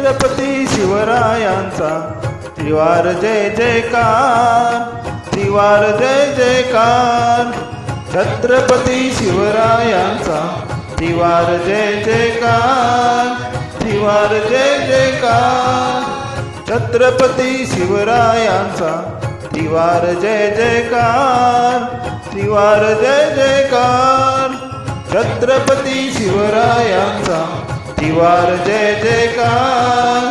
छत्रपती शिवरायांचा त्रिवार जय जयकार, त्रिवार जय जयकार. छत्रपती शिवरायांचा त्रिवार जय जयकार, त्रिवार जय जयकार. छत्रपती शिवरायांचा त्रिवार जय जयकार, त्रिवार जय जयकार. छत्रपती शिवरायांचा त्रिवार जय जयकार,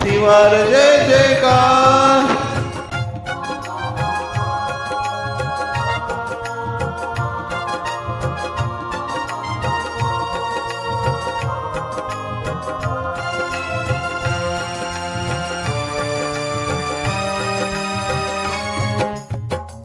त्रिवार जय जयकार.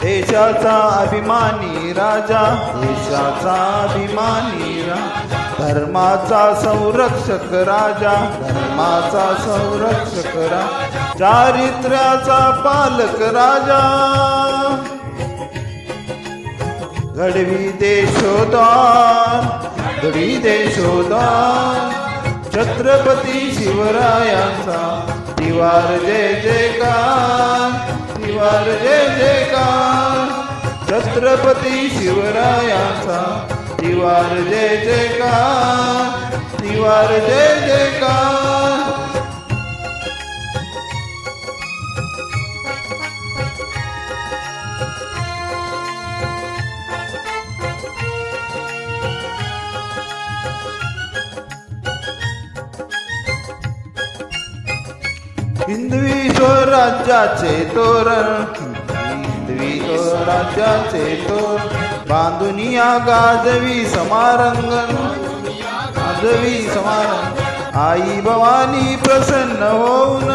देशाचा अभिमानी राजा, देशाचा अभिमानी राजा, धर्माचा संरक्षक राजा, धर्माचा संरक्षक राजा, चारित्र्याचा पालक राजा, घडवी देशोद्धार, घडवी देशोद्धार. छत्रपती शिवरायांचा त्रिवार जय जयकार, त्रिवार जय जयकार. छत्रपती शिवरायांचा त्रिवार जय जयकार, त्रिवार जय जयकार. हिंदवी स्वराज्याचे तोरण, हिंदवी स्वराज्याचे तोरण, बांधुनिया गाजवी समारंगण, गाजवी समारंग. आई भवानी प्रसन्न होऊन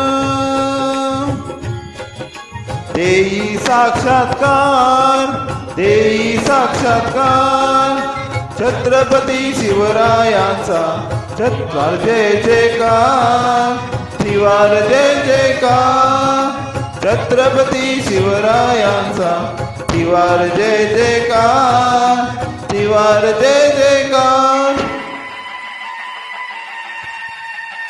देई साक्षात्कार, देई साक्षात्कार. छत्रपती शिवरायांचा त्रिवार जय जयकार, त्रिवार जय जयकार. छत्रपती शिवरायांचा त्रिवार जय जयकार, त्रिवार जय जयकार.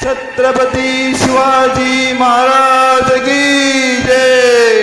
छत्रपती शिवाजी महाराज की जय.